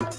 Good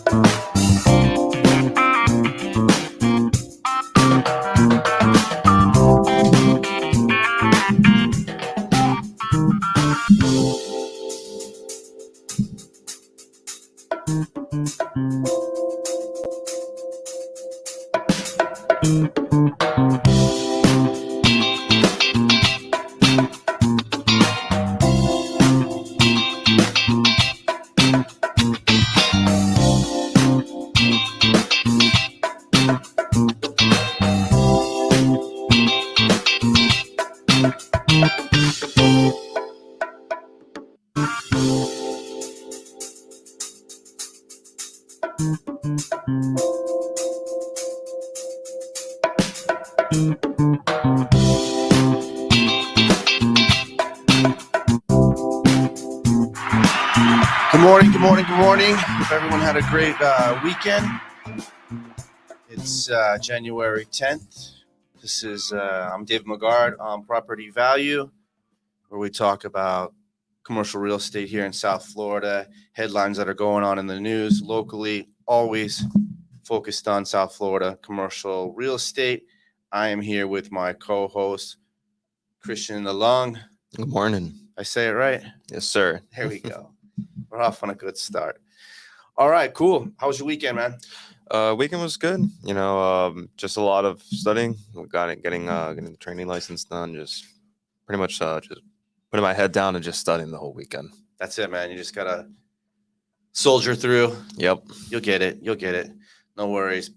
morning. Hope everyone had a great weekend. It's January 10th. This is I'm Dave McGard on Property Value, where we talk about commercial real estate here in South Florida, headlines that are going on in the news locally, always focused on South Florida commercial real estate. I am here with my co-host, Christian Along. Good morning. I say it right? Yes, sir. There we go. We're off on a good start. All right, cool. How was your weekend, man? Weekend was good. Just a lot of studying. We getting the training license done. Just pretty much just putting my head down and just studying the whole weekend. That's it, man. You just gotta soldier through. Yep. You'll get it. No worries.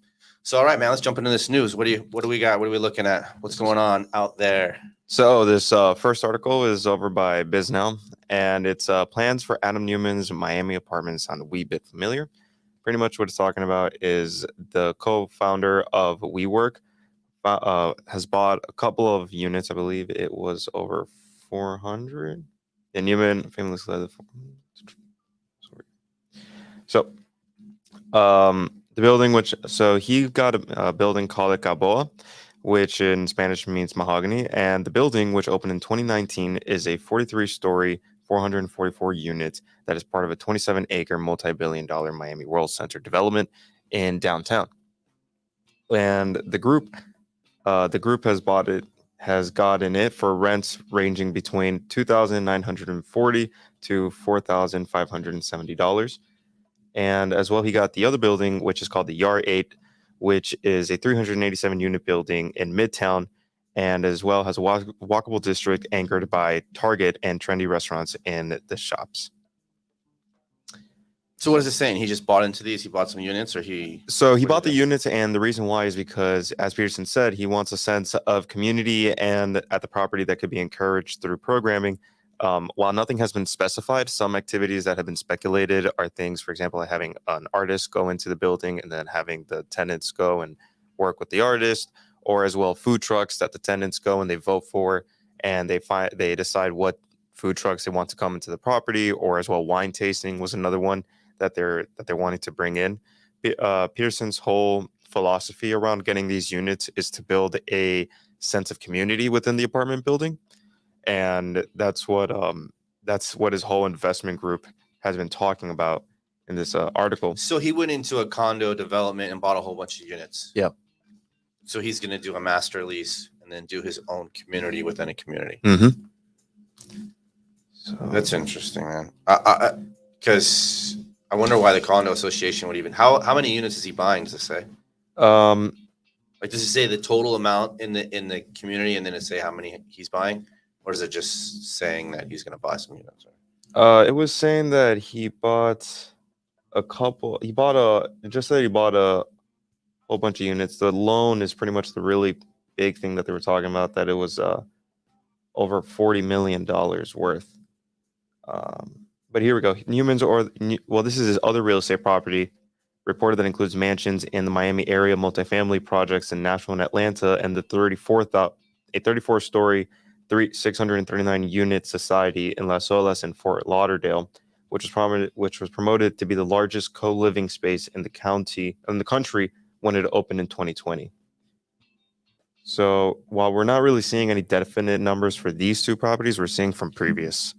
So, all right, man. Let's jump into this news. What do we got? What are we looking at? What's going on out there? So this first article is over by BizNow, and it's plans for Adam Newman's Miami apartments. Sound a wee bit familiar. Pretty much what it's talking about is the co-founder of WeWork has bought a couple of units. I believe it was over 400. And Newman famously led So the building, he got a building called Caboa, which in Spanish means mahogany. And the building, which opened in 2019, is a 43-story, 444 units that is part of a 27-acre, multi-billion-dollar Miami World Center development in downtown. And the group has gotten it for rents ranging between $2,940 to $4,570. And as well, he got the other building, which is called the Yar 8, which is a 387-unit building in Midtown, and as well has a walkable district anchored by Target and trendy restaurants in the shops. So what is it saying? He just bought into these? He bought some units, or he... So he bought the units, and the reason why is because, as Peterson said, he wants a sense of community and at the property that could be encouraged through programming. While nothing has been specified, some activities that have been speculated are things, for example, like having an artist go into the building and then having the tenants go and work with the artist, or as well food trucks that the tenants go and they vote for, and they decide what food trucks they want to come into the property, or as well wine tasting was another one that they're wanting to bring in. Peterson's whole philosophy around getting these units is to build a sense of community within the apartment building. And that's what his whole investment group has been talking about in this article. So he went into a condo development and bought a whole bunch of units. Yep. So he's going to do a master lease and then do his own community within a community. Mm-hmm. So that's interesting, man. Because I wonder why the condo association would even. How many units is he buying? Does it say? Does it say the total amount in the community, and then it say how many he's buying? Or is it just saying that he's going to buy some units? It was saying that he bought a couple. He bought a whole bunch of units. The loan is pretty much the really big thing that they were talking about. That it was over $40 million worth. But here we go. This is his other real estate property reported that includes mansions in the Miami area, multifamily projects in Nashville and Atlanta, and the 34-story. 639 unit society in Las Olas in Fort Lauderdale, which was promoted to be the largest co-living space in the country when it opened in 2020. So while we're not really seeing any definite numbers for these two properties, we're seeing from previous.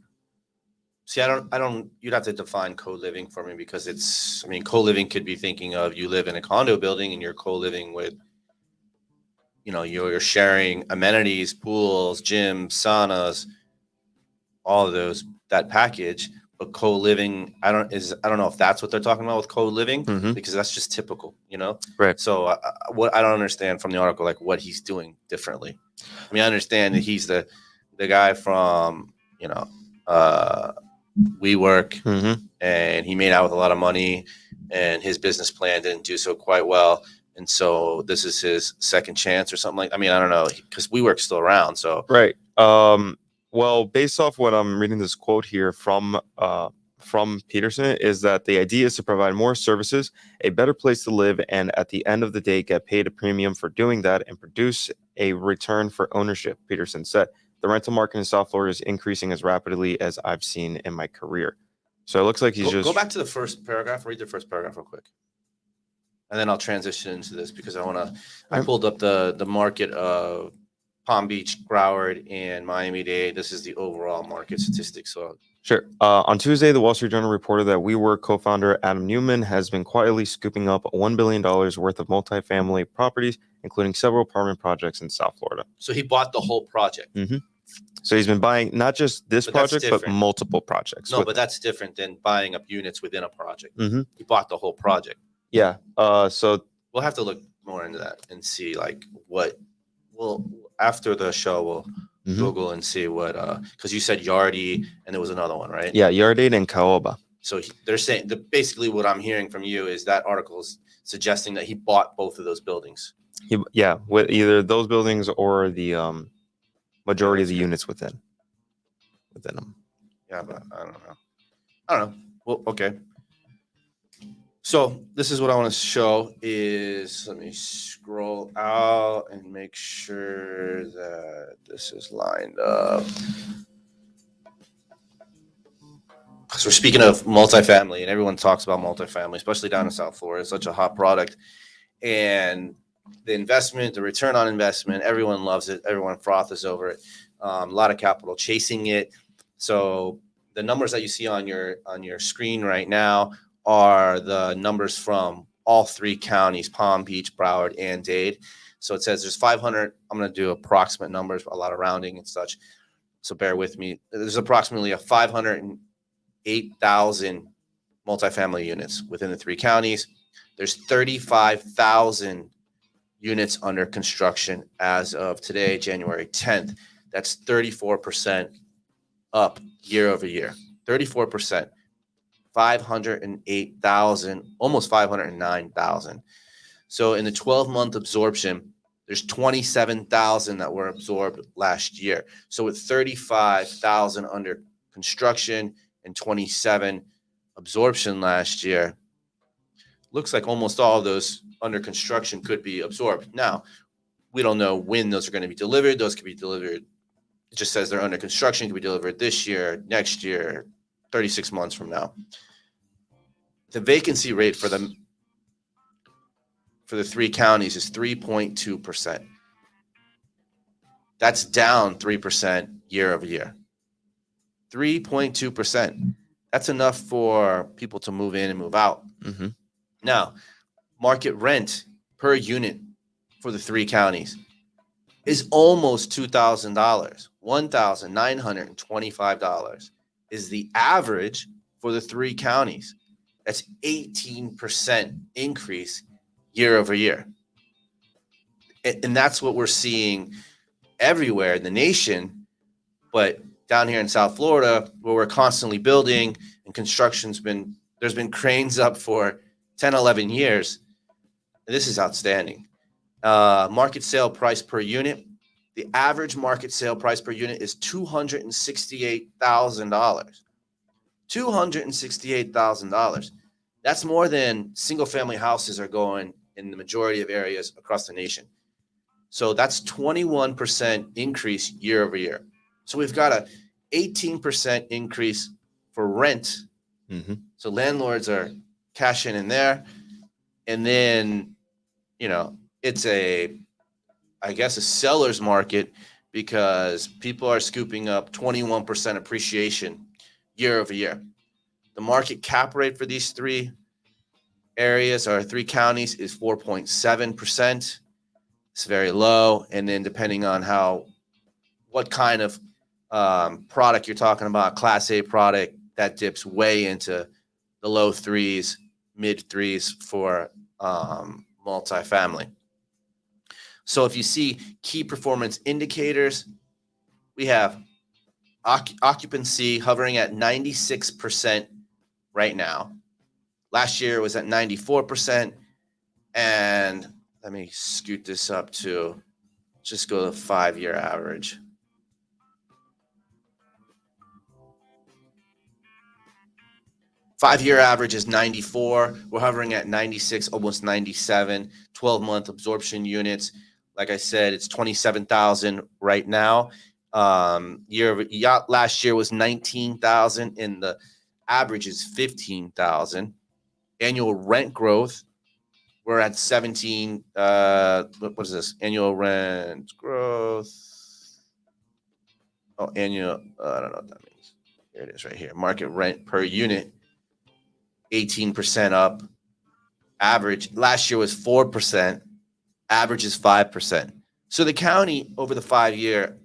See, I don't, you'd have to define co-living for me because I mean, co-living could be thinking of you live in a condo building and you're co-living with, you're sharing amenities, pools, gyms, saunas, all of those, that package. But co-living, I don't know if that's what they're talking about with co-living Mhm. because that's just typical, Right. So what I don't understand from the article, like what he's doing differently. I mean, I understand that he's the guy from, WeWork, Mhm. and he made out with a lot of money, and his business plan didn't do so quite well, and so this is his second chance or something like. I mean, I don't know because WeWork's still around, so Right. Well, based off what I'm reading this quote here from Peterson is that the idea is to provide more services, a better place to live, and at the end of the day, get paid a premium for doing that and produce a return for ownership. Peterson said the rental market in South Florida is increasing as rapidly as I've seen in my career. So it looks like he's go just back to the first paragraph. Read the first paragraph real quick, and then I'll transition into this because I pulled up the market of Palm Beach, Broward, and Miami-Dade. This is the overall market statistics. So Sure. On Tuesday, the Wall Street Journal reported that WeWork co-founder Adam Neumann has been quietly scooping up $1 billion worth of multifamily properties, including several apartment projects in South Florida. he bought the whole project. So he's been buying not just this But that's project, but different. multiple projects. No, but that's different than buying up units within a project. Mhm. He bought the whole project. Yeah. So We'll have to look more into that and see like what. Well, after the show, we'll Mhm. Google and see what. Because you said Yardi and there was another one, right? yeah, Yardade and Caoba. So they're saying basically what I'm hearing from you is that article is suggesting that he bought both of those buildings. With either those buildings or the majority of the units within them. Yeah, but I don't know. Well, okay. So this is what I want to show is, let me scroll out and make sure that this is lined up. Because we're speaking of multifamily and everyone talks about multifamily, especially down in South Florida. It's such a hot product. And the investment, the return on investment, everyone loves it. Everyone froths over it. A lot of capital chasing it. So the numbers that you see on your screen right now are the numbers from all three counties, Palm Beach, Broward, and Dade. So it says there's 500. I'm going to do approximate numbers, a lot of rounding and such. So bear with me. There's approximately a 508,000 multifamily units within the three counties. There's 35,000 units under construction as of today, January 10th. That's 34% up year over year. 34%. 508,000, almost 509,000. So in the 12-month absorption, there's 27,000 that were absorbed last year. So with 35,000 under construction and 27 absorption last year, looks like almost all of those under construction could be absorbed. Now, we don't know when those are going to be delivered. Those could be delivered. It just says they're under construction, could be delivered this year, next year, 36 months from now. The vacancy rate for the three counties is 3.2%. That's down 3% year over year. 3.2%. That's enough for people to move in and move out. Mm-hmm. Now, market rent per unit for the three counties is almost $2,000. $1,925 is the average for the three counties. That's 18% increase year over year. And that's what we're seeing everywhere in the nation. But down here in South Florida, where we're constantly building and there's been cranes up for 10, 11 years. This is outstanding. Market sale price per unit. The average market sale price per unit is $268,000. $268,000. That's more than single family houses are going in the majority of areas across the nation. So that's 21% increase year over year. So we've got a 18% increase for rent. Mm-hmm. So landlords are cashing in there. And then, it's I guess a seller's market because people are scooping up 21% appreciation year over year. The market cap rate for these three areas or three counties is 4.7%. It's very low. And then depending on what kind of product you're talking about, Class A product, that dips way into the low threes, mid threes for multifamily. So if you see key performance indicators, we have occupancy hovering at 96% right now. Last year was at 94%. And let me scoot this up to just go to the 5-year average. Five-year average is 94. We're hovering at 96, almost 97. 12-month absorption units. Like I said, it's 27,000 right now. Last year was 19,000, and the average is 15,000. Annual rent growth, we're at 17. What is this? Annual rent growth. Oh, annual. I don't know what that means. Here it is right here. Market rent per unit, 18% up. Average last year was 4%. Average is 5%. So the county over the 5-year,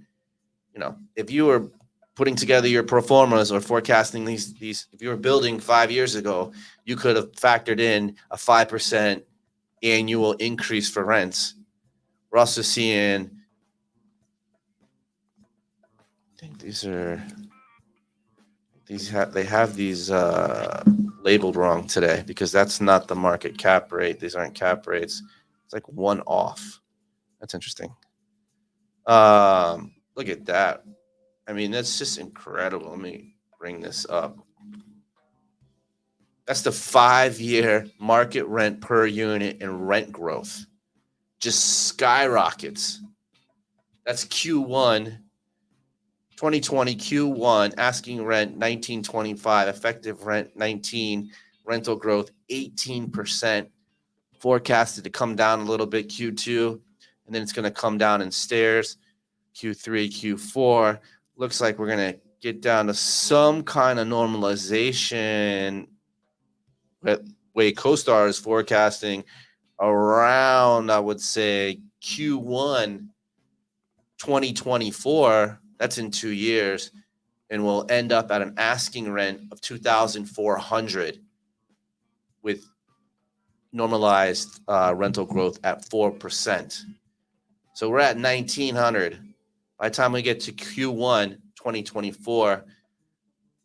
if you were putting together your pro formas or forecasting these, if you were building 5 years ago, you could have factored in a 5% annual increase for rents. We're also seeing, I think they have these labeled wrong today because that's not the market cap rate. These aren't cap rates. It's like one off. That's interesting. Look at that. I mean, that's just incredible. Let me bring this up. That's the 5-year market rent per unit and rent growth. Just skyrockets. That's Q1, 2020 Q1, asking rent 1925, effective rent 19, rental growth 18%, forecasted to come down a little bit Q2, and then it's going to come down in stairs Q3, Q4. Looks like we're going to get down to some kind of normalization. But way CoStar is forecasting around, I would say, Q1 2024. That's in 2 years, and we'll end up at an asking rent of $2,400 with normalized rental growth at 4%. So we're at $1,900. By the time we get to Q1 2024,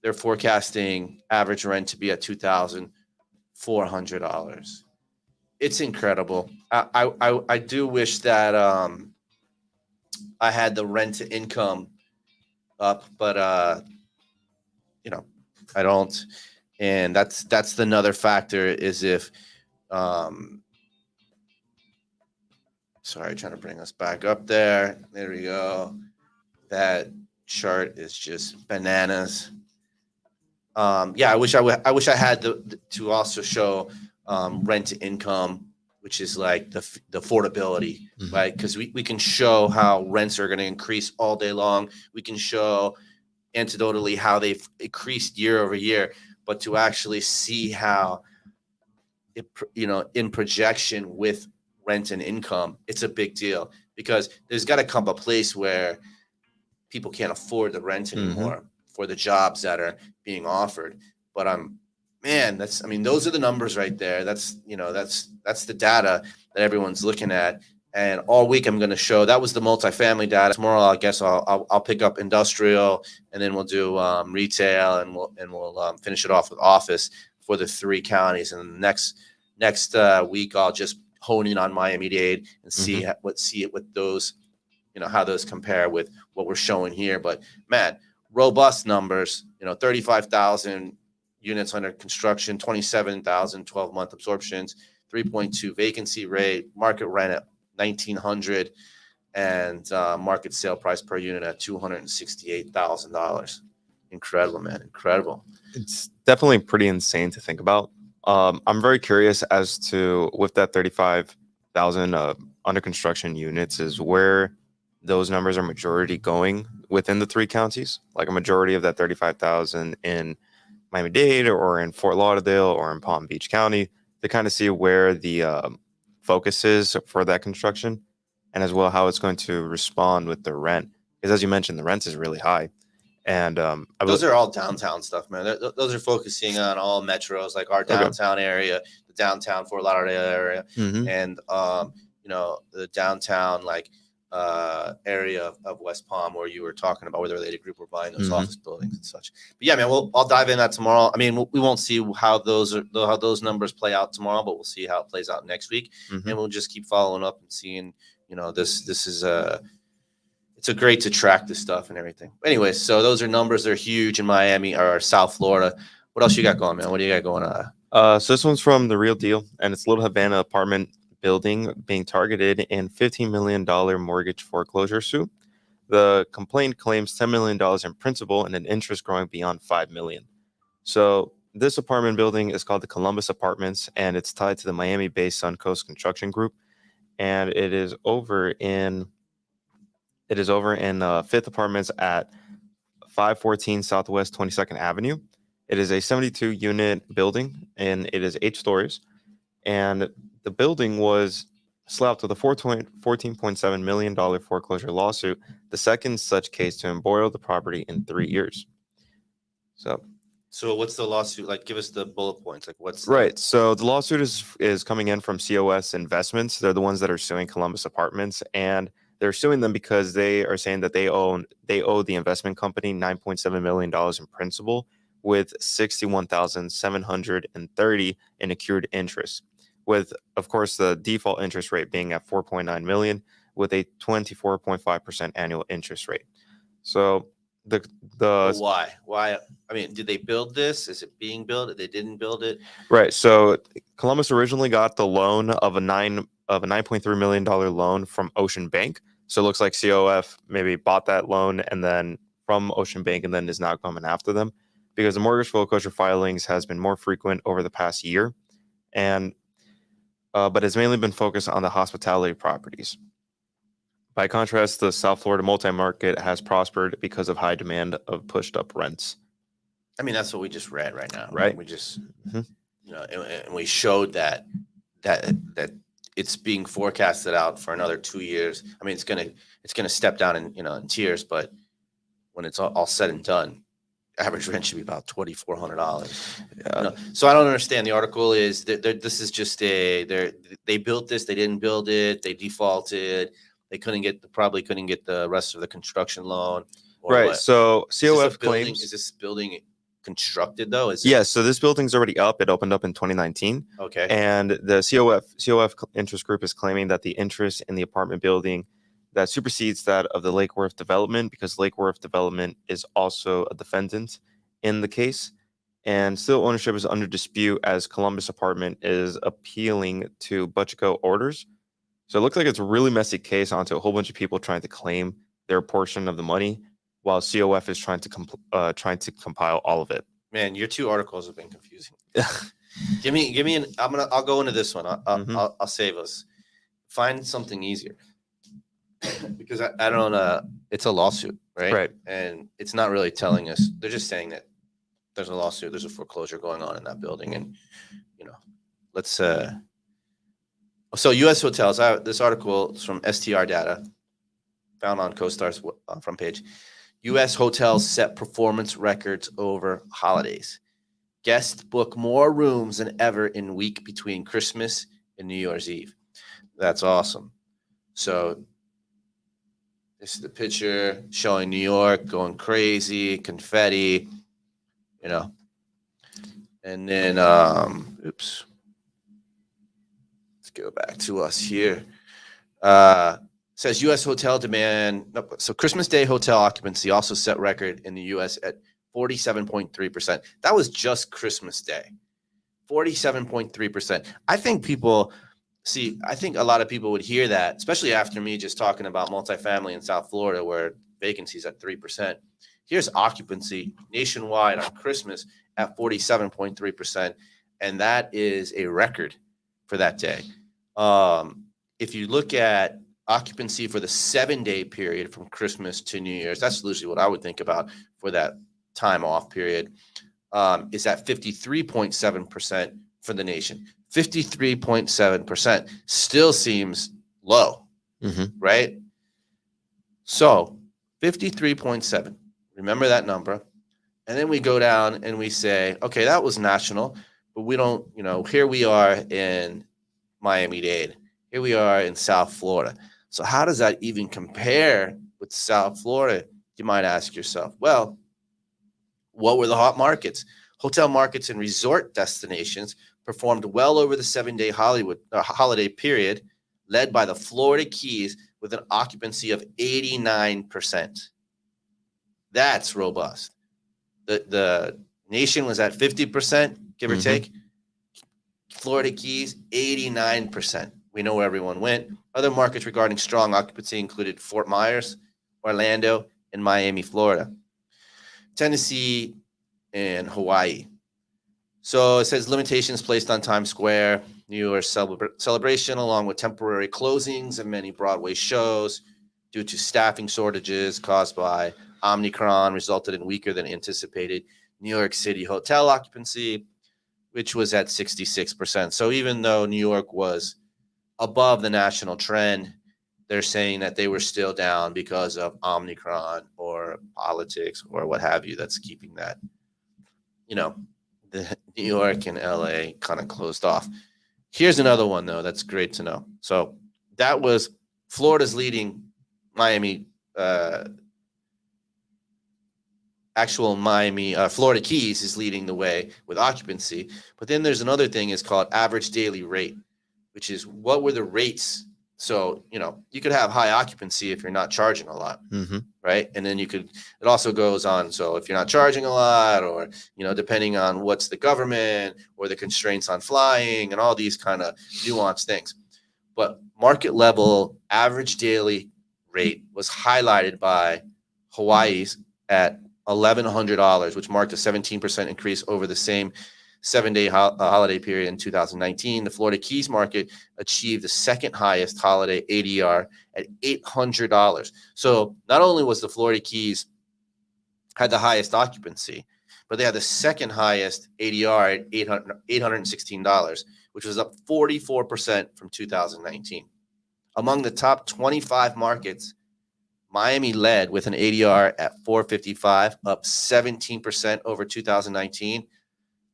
they're forecasting average rent to be at $2,400. It's incredible. I do wish that I had the rent to income up, but I don't. And that's another factor is if sorry, trying to bring us back up there. There we go. That chart is just bananas. I wish I had to also show rent to income, which is like the affordability, right? Because we can show how rents are going to increase all day long. We can show anecdotally how they've increased year over year, but to actually see how it, in projection with rent and income, it's a big deal because there's got to come a place where people can't afford the rent anymore for the jobs that are being offered. But those are the numbers right there. That's the data that everyone's looking at. And all week I'm going to show that was the multifamily data. Tomorrow, I guess I'll pick up industrial, and then we'll do retail, and we'll finish it off with office for the 3 counties. And next week I'll just hone in on Miami-Dade and see what those, how those compare with what we're showing here. But man, robust numbers. 35,000 units under construction, 27,000 12-month absorptions, 3.2 vacancy rate, market rent at $1,900, and market sale price per unit at $268,000. Incredible, man. Incredible. It's definitely pretty insane to think about. I'm very curious as to, with that 35,000 under construction units, is where those numbers are majority going within the 3 counties, like a majority of that 35,000 in Miami-Dade or in Fort Lauderdale or in Palm Beach County, to kind of see where the focus is for that construction, and as well how it's going to respond with the rent. Because as you mentioned, the rent is really high. And those are all downtown stuff, man. Those are focusing on all metros, like our downtown area, the downtown Fort Lauderdale area, and the downtown area of West Palm, where you were talking about where the related group were buying those office buildings and such. But yeah, man, I'll dive in that tomorrow. I mean, we won't see how those numbers play out tomorrow, but we'll see how it plays out next week, and we'll just keep following up and seeing. This is it's great to track this stuff and everything. Anyways, so those are numbers. They're huge in Miami or South Florida. What else you got going, man? What do you got going on? So this one's from The Real Deal, and it's Little Havana apartment building being targeted in $15 million mortgage foreclosure suit. The complaint claims $10 million in principal and an interest growing beyond $5 million. So this apartment building is called the Columbus Apartments, and it's tied to the Miami-based Suncoast Construction Group, and it is over in Fifth Apartments at 514 Southwest 22nd Avenue. It is a 72-unit building, and it is 8 stories. And the building was slapped with a $14.7 million foreclosure lawsuit, the second such case to embroil the property in 3 years. So what's the lawsuit like? Give us the bullet points. Like what's right. So the lawsuit is coming in from COS Investments. They're the ones that are suing Columbus Apartments, and they're suing them because they are saying that they owe the investment company $9.7 million in principal with $61,730 in accrued interest, with, of course, the default interest rate being at $4.9 million with a 24.5% annual interest rate. So why? I mean, did they build this? Is it being built? They didn't build it, right? So Columbus originally got the loan of a $9.3 million loan from Ocean Bank. So it looks like COF maybe bought that loan and then from Ocean Bank and then is now coming after them, because the mortgage foreclosure filings has been more frequent over the past year, and but it's mainly been focused on the hospitality properties. By contrast, the South Florida multi-market has prospered because of high demand of pushed-up rents. I mean, that's what we just read right now, right? We just, and we showed that it's being forecasted out for another 2 years. I mean, it's gonna step down in tiers, but when it's all said and done, average rent should be about $2,400. So I don't understand. The article is that this is just they built this, they didn't build it, they defaulted. They probably couldn't get the rest of the construction loan. Right. What? So COF claims. Is this building constructed though? Yes. So this building's already up. It opened up in 2019. Okay. And the COF interest group is claiming that the interest in the apartment building that supersedes that of the Lake Worth development, because Lake Worth development is also a defendant in the case. And still ownership is under dispute as Columbus Apartment is appealing to Butchico orders. So it looks like it's a really messy case onto a whole bunch of people trying to claim their portion of the money, while COF is trying to compile all of it. Man, your 2 articles have been confusing. give me I'll go into this one. I'll save us. Find something easier, because I don't. It's a lawsuit, right? Right. And it's not really telling us. They're just saying that there's a lawsuit, there's a foreclosure going on in that building, and let's. So U.S. hotels. This article is from STR data, found on CoStar's front page. U.S. hotels set performance records over holidays. Guests book more rooms than ever in week between Christmas and New Year's Eve. That's awesome. So this is the picture showing New York going crazy, confetti, and then oops. Go back to us here. Says U.S. hotel demand. So Christmas Day hotel occupancy also set record in the U.S. at 47.3%. That was just Christmas Day. 47.3%. I think a lot of people would hear that, especially after me just talking about multifamily in South Florida where vacancy's at 3%. Here's occupancy nationwide on Christmas at 47.3%. And that is a record for that day. If you look at occupancy for the 7-day period from Christmas to New Year's, that's usually what I would think about for that time off period, is at 53.7% for the nation. 53.7% still seems low, right? So 53.7, remember that number. And then we go down and we say, okay, that was national, but we don't, here we are in Miami-Dade. Here we are in South Florida. So how does that even compare with South Florida? You might ask yourself. Well, what were the hot markets? Hotel markets and resort destinations performed well over the 7-day holiday period, led by the Florida Keys with an occupancy of 89%. That's robust. The nation was at 50%, give or take. Florida Keys, 89%. We know where everyone went. Other markets regarding strong occupancy included Fort Myers, Orlando, and Miami, Florida, Tennessee, and Hawaii. So it says limitations placed on Times Square, New Year's celebration, along with temporary closings of many Broadway shows due to staffing shortages caused by Omicron, resulted in weaker than anticipated New York City hotel occupancy, which was at 66%. So even though New York was above the national trend, they're saying that they were still down because of Omicron or politics or what have you that's keeping that, the New York and LA kind of closed off. Here's another one, though, that's great to know. So that was Florida's leading Miami, Florida Keys is leading the way with occupancy. But then there's another thing is called average daily rate, which is what were the rates. So, you could have high occupancy if you're not charging a lot, right? And then it also goes on. So if you're not charging a lot or, depending on what's the government or the constraints on flying and all these kind of nuanced things. But market level average daily rate was highlighted by Hawaii's at $1,100, which marked a 17% increase over the same 7-day holiday period in 2019. The Florida Keys market achieved the second highest holiday ADR at $800. So not only was the Florida Keys had the highest occupancy, but they had the second highest ADR at $816, which was up 44% from 2019. Among the top 25 markets, Miami led with an ADR at $455, up 17% over 2019.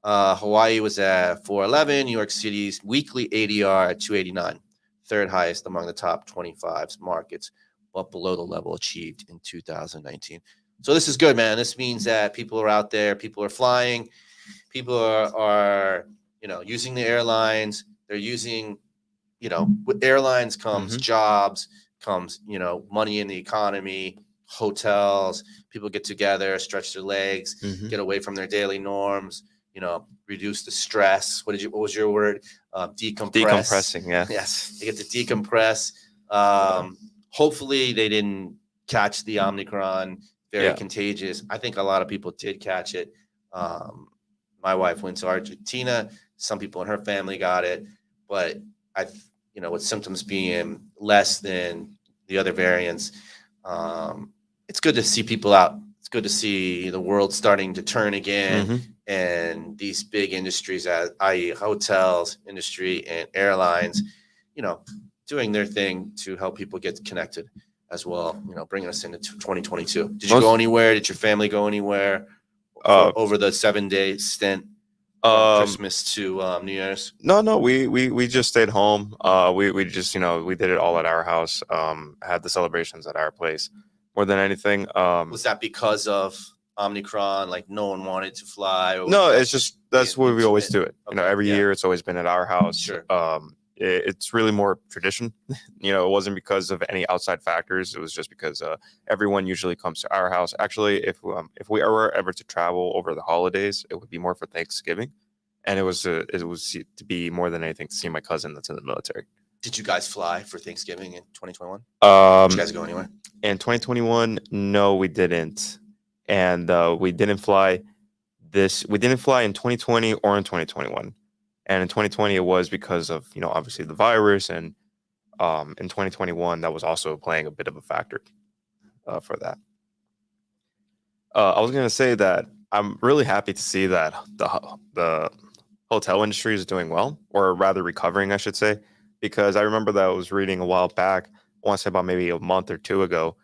Hawaii was at $411. New York City's weekly ADR at $289, third highest among the top 25 markets, but below the level achieved in 2019. So this is good, man. This means that people are out there, people are flying, people are using the airlines. They're using, with airlines comes jobs, comes, money in the economy, hotels. People get together, stretch their legs, get away from their daily norms. Reduce the stress. What was your word? Decompress. Decompressing, yeah. Yes, they get to decompress. Hopefully they didn't catch the Omicron. Very contagious. I think a lot of people did catch it. My wife went to Argentina. Some people in her family got it, but with symptoms being less than the other variants, it's good to see people out. It's good to see the world starting to turn again. And these big industries, i.e. hotels industry and airlines, doing their thing to help people get connected as well, bringing us into 2022. Did you go anywhere? Did your family go anywhere over the 7-day stint from Christmas to New Year's? No, we just stayed home. We just, we did it all at our house, had the celebrations at our place more than anything. Was that because of Omicron, like no one wanted to fly? Or no, it's just that's where we always do it. Okay, Every year it's always been at our house. Sure. It's really more tradition. It wasn't because of any outside factors. It was just because everyone usually comes to our house. Actually, if we were ever to travel over the holidays, it would be more for Thanksgiving, and it was to be more than anything to see my cousin that's in the military. Did you guys fly for Thanksgiving in 2021? Did you guys go anywhere? In 2021, no, we didn't. And we didn't fly in 2020 or in 2021. And in 2020, it was because of, obviously the virus and in 2021 that was also playing a bit of a factor for that. I was going to say that I'm really happy to see that the hotel industry is doing well, or rather recovering, I should say, because I remember that I was reading a while back, I want to say about maybe a month or two ago,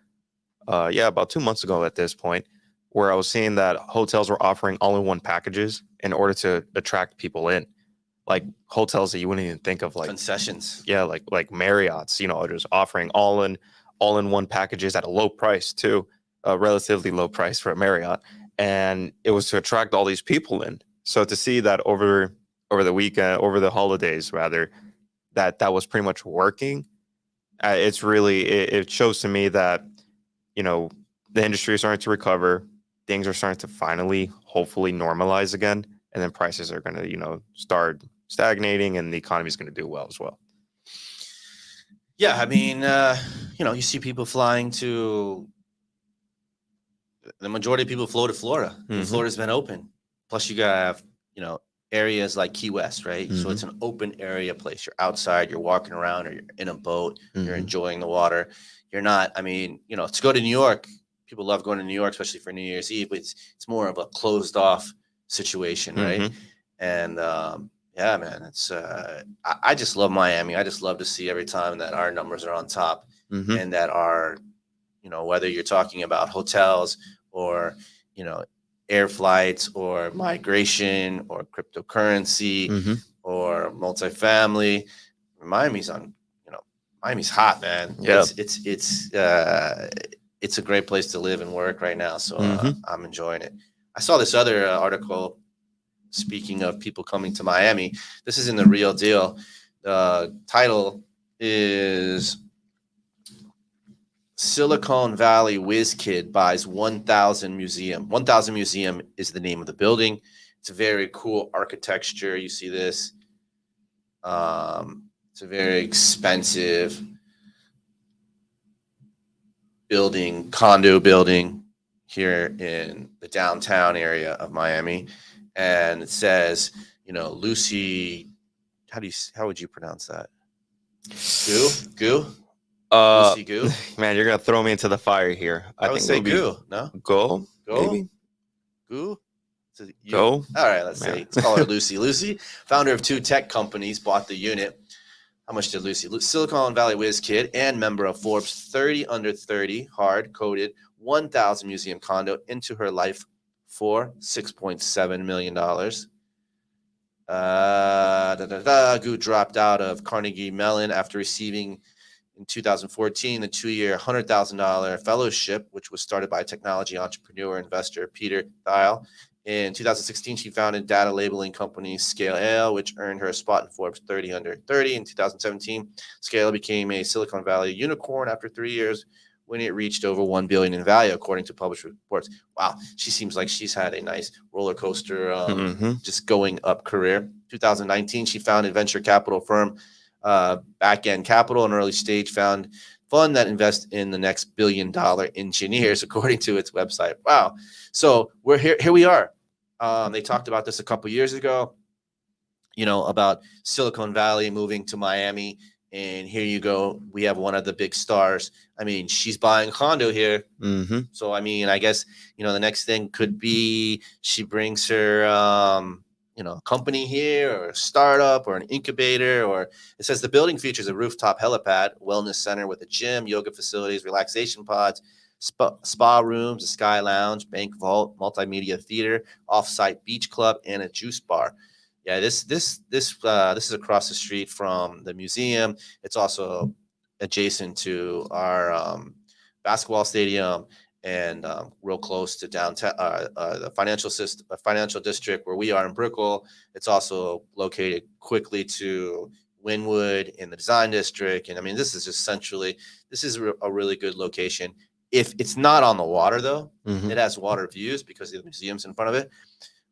about 2 months ago at this point, where I was seeing that hotels were offering all-in-one packages in order to attract people in, like hotels that you wouldn't even think of, like Concessions. like Marriott's, are just offering all in one packages at a low price too, a relatively low price for a Marriott, and it was to attract all these people in. So to see that over the weekend, over the holidays rather, that was pretty much working, it's really it shows to me that the industry is starting to recover, things are starting to finally hopefully normalize again, and then prices are going to start stagnating, and the economy is going to do well as well. Yeah, I mean, you see people flying to. The majority of people flew to Florida. And Florida's been open. Plus, you gotta have areas like Key West, right? So it's an open area place. You're outside, you're walking around, or you're in a boat, you're enjoying the water. You're not. I mean, to go to New York, people love going to New York, especially for New Year's Eve. But it's more of a closed off situation, right? And yeah, man, it's I just love Miami. I just love to see every time that our numbers are on top, and that our whether you're talking about hotels or air flights or migration or cryptocurrency or multifamily, Miami's on. Miami's hot, man. Yeah. It's a great place to live and work right now. So I'm enjoying it. I saw this other article. Speaking of people coming to Miami, this is in the Real Deal. The title is Silicon Valley Whiz Kid buys 1,000 museum. 1,000 Museum is the name of the building. It's a very cool architecture. You see this. It's a very expensive condo building here in the downtown area of Miami. And it says, Lucy, how would you pronounce that? Goo? Lucy Goo? Man, you're gonna throw me into the fire here. I would say Goo, no? Go? Maybe? Goo? Go? All right, let's see. Let's call her Lucy. Lucy, founder of 2 tech companies, bought the unit. How much did Lucy? Silicon Valley Whiz Kid and member of Forbes 30 Under 30 hard-coded 1,000 museum condo into her life for $6.7 million. Goo dropped out of Carnegie Mellon after receiving in 2014 the 2-year $100,000 fellowship, which was started by technology entrepreneur investor Peter Thiel. In 2016, she founded data labeling company Scale, which earned her a spot in Forbes 30 Under 30. In 2017, Scale became a Silicon Valley unicorn after 3 years, when it reached over $1 billion in value, according to published reports. Wow, she seems like she's had a nice roller coaster, just going up career. 2019, she founded venture capital firm Backend Capital, an early stage fund that invests in the next $1 billion engineers, according to its website. Wow. So we're here. Here we are. They talked about this a couple years ago, about Silicon Valley moving to Miami. And here you go. We have one of the big stars. I mean, she's buying a condo here. So, I mean, I guess, the next thing could be she brings her, company here, or a startup or an incubator, or it says the building features a rooftop helipad, wellness center with a gym, yoga facilities, relaxation pods, spa rooms, a sky lounge, bank vault, multimedia theater, offsite beach club, and a juice bar. Yeah, this is across the street from the museum. It's also adjacent to our basketball stadium, and real close to downtown, the financial district where we are in Brickell. It's also located quickly to Wynwood in the design district. And I mean, this is a really good location. If it's not on the water, though, it has water views because the museum's in front of it.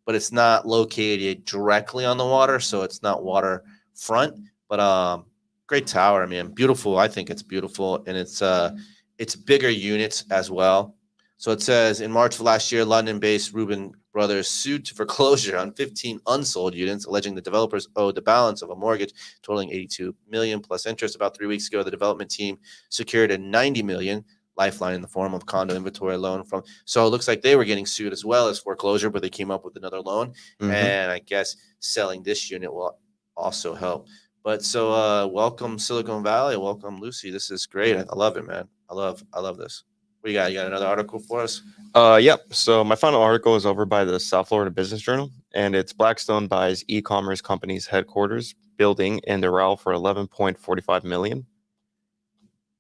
But it's not located directly on the water, so it's not waterfront. But great tower, man, beautiful. I think it's beautiful, and it's bigger units as well. So it says in March of last year, London-based Ruben brothers sued for foreclosure on 15 unsold units, alleging the developers owed the balance of a mortgage totaling $82 million plus interest. About 3 weeks ago, the development team secured a $90 million lifeline in the form of condo inventory loan from. So it looks like they were getting sued as well as foreclosure, but they came up with another loan. And I guess selling this unit will also help. But so welcome Silicon Valley. Welcome Lucy. This is great. I love it, man. I love this. What you got? You got another article for us? Yep. So my final article is over by the South Florida Business Journal, and it's Blackstone buys e-commerce company's headquarters building in Doral for $11.45 million.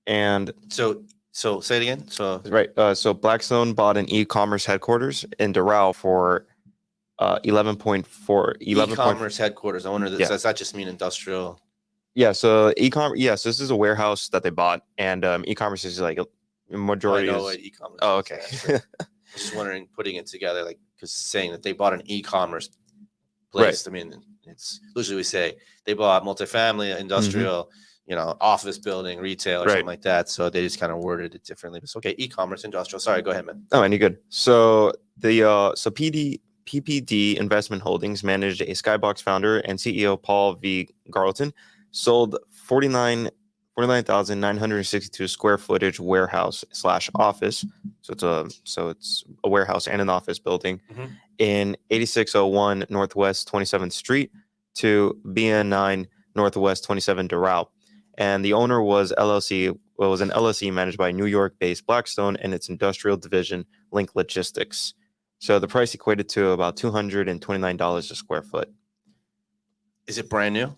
And so say it again. So right. So Blackstone bought an e-commerce headquarters in Doral for 11.4 e-commerce headquarters. I wonder does that just mean industrial? Yeah. So e-commerce. Yes, this is a warehouse that they bought, and e-commerce is like majority. I know is what e-commerce. Oh, okay. I was just wondering, putting it together, like, because saying that they bought an e-commerce place. Right. I mean, it's usually we say they bought multifamily, industrial, office building, retail, or something like that. So they just kind of worded it differently. But it's okay, e-commerce, industrial. Sorry, go ahead, man. Oh, any good. So the PPD Investment Holdings managed a Skybox founder and CEO Paul V. Garleton sold 49,962 square footage warehouse / office. So it's a warehouse and an office building in 8601 Northwest 27th Street to BN9 Northwest 27 Doral. And the owner was an LLC managed by New York-based Blackstone and its industrial division, Link Logistics. So the price equated to about $229 a square foot. Is it brand new?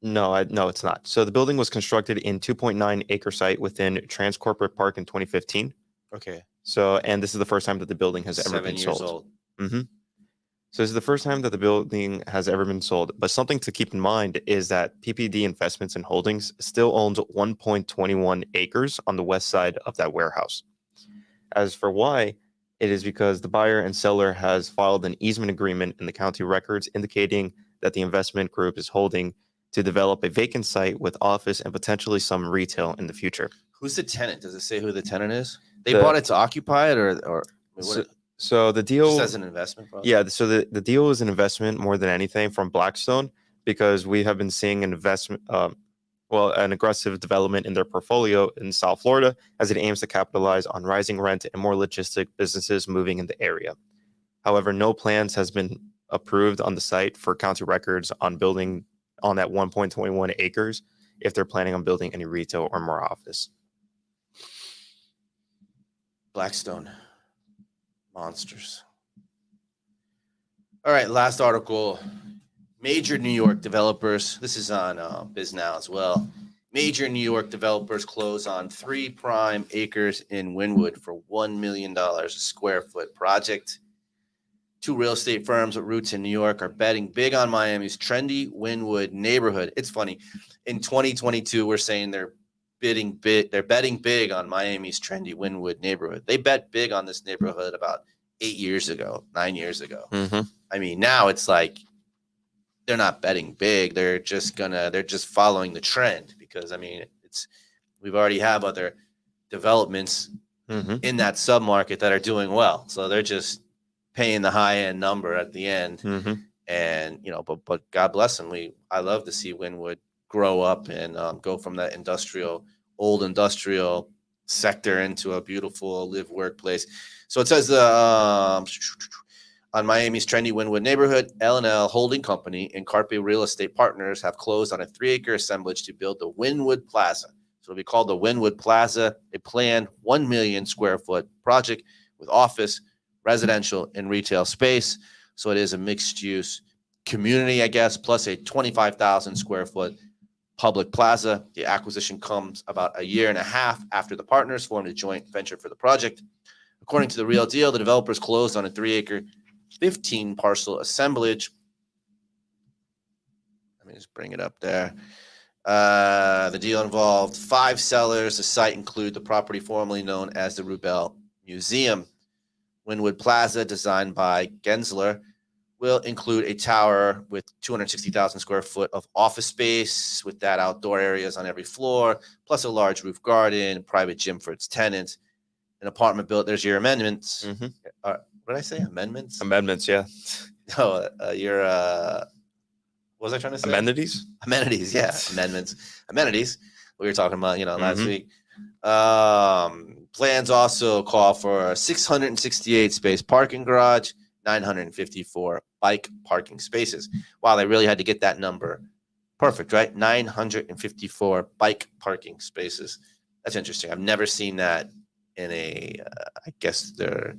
No, it's not. So the building was constructed in 2.9 acre site within Transcorporate Park in 2015. Okay. So, and this is the first time that the building has ever been sold. 7 years old. Mm-hmm. So this is the first time that the building has ever been sold. But something to keep in mind is that PPD Investments and Holdings still owns 1.21 acres on the west side of that warehouse. As for why, it is because the buyer and seller has filed an easement agreement in the county records indicating that the investment group is holding to develop a vacant site with office and potentially some retail in the future. Who's the tenant? Does it say who the tenant is? They bought it to occupy it, or so the deal just as an investment process? Yeah, so the deal is an investment more than anything from Blackstone, because we have been seeing an aggressive development in their portfolio in South Florida as it aims to capitalize on rising rent and more logistic businesses moving in the area. However, no plans has been approved on the site for county records on building on that 1.21 acres if they're planning on building any retail or more office. Blackstone. Monsters. All right, last article. Major New York developers. This is on BizNow as well. Major New York developers close on 3 prime acres in Wynwood for $1 million a square foot project. 2 real estate firms with roots in New York are betting big on Miami's trendy Wynwood neighborhood. It's funny. In 2022, we're saying they're betting big on Miami's trendy Wynwood neighborhood. They bet big on this neighborhood about 9 years ago. I mean, now it's like they're not betting big. They're just following the trend, because I mean, we've already have other developments in that submarket that are doing well. So they're just paying the high end number at the end. And but God bless them. I love to see Wynwood grow up and go from that old industrial sector into a beautiful live workplace. So it says on Miami's trendy Wynwood neighborhood, L&L Holding Company and Carpe Real Estate Partners have closed on a 3-acre assemblage to build the Wynwood Plaza. So it'll be called the Wynwood Plaza, a planned 1 million square foot project with office, residential, and retail space. So it is a mixed use community, I guess, plus a 25,000 square foot public plaza. The acquisition comes about a year and a half after the partners formed a joint venture for the project. According to the Real Deal, the developers closed on a 3-acre, 15 parcel assemblage. Let me just bring it up there. The deal involved 5 sellers. The site included the property formerly known as the Rubel Museum. Wynwood Plaza, designed by Gensler, will include a tower with 260,000 square foot of office space with that outdoor areas on every floor, plus a large roof garden, private gym for its tenants, an apartment built. There's your amendments. what did I say? Amendments? Amendments, yeah. No, your what was I trying to say? Amenities? Amenities, yeah. Amenities. We were talking about, last Mhm. week. Plans also call for a 668 space parking garage, 954 bike parking spaces. Wow, they really had to get that number perfect, right? 954 bike parking spaces. That's interesting. I've never seen that in I guess they're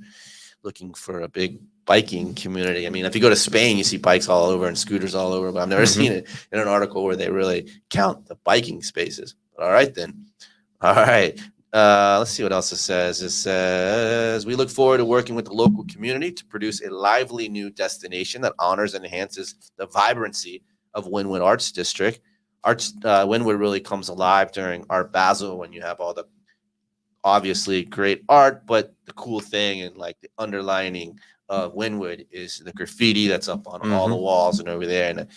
looking for a big biking community. I mean, if you go to Spain, you see bikes all over and scooters all over, but I've never Mhm. seen it in an article where they really count the biking spaces. All right, then. All right. Let's see what else it says. It says, we look forward to working with the local community to produce a lively new destination that honors and enhances the vibrancy of Wynwood Arts District. Wynwood really comes alive during Art Basel when you have all the obviously great art, but the cool thing and like the underlining of Wynwood is the graffiti that's up on all the Mhm. walls and over there. And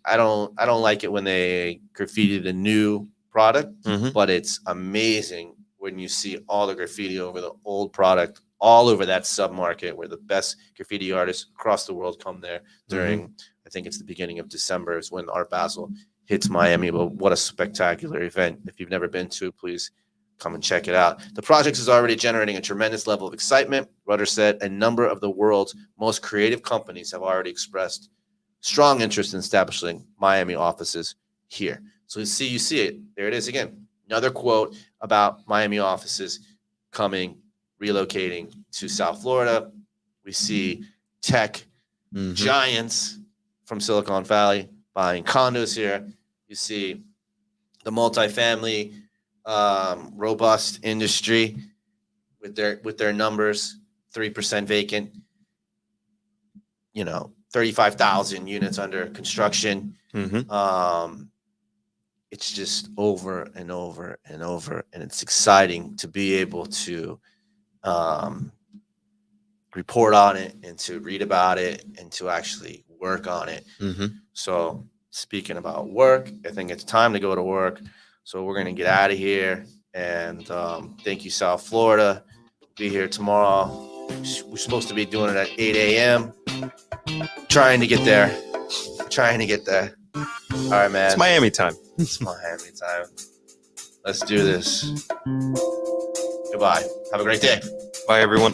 I don't like it when they graffiti the new product, Mhm. but it's amazing when you see all the graffiti over the old product all over that submarket where the best graffiti artists across the world come there during I think it's the beginning of December is when Art Basel hits Miami. But what a spectacular event. If you've never been to, please come and check it out. The project is already generating a tremendous level of excitement. Rudder said a number of the world's most creative companies have already expressed strong interest in establishing Miami offices here. So you see it. There it is again. Another quote about Miami offices coming, relocating to South Florida. We see tech giants from Silicon Valley buying condos here. You see the multifamily robust industry with their numbers, 3% vacant, 35,000 units under construction. Mhm. It's just over and over and over, and it's exciting to be able to um, report on it and to read about it and to actually work on it. Mhm. So speaking about work, I think it's time to go to work. So we're gonna get out of here, and thank you, South Florida. Be here tomorrow. We're supposed to be doing it at 8 a.m. Trying to get there. Trying to get there. All right, man. It's Miami time. It's Miami time. Let's do this. Goodbye. Have a great day. Bye, everyone.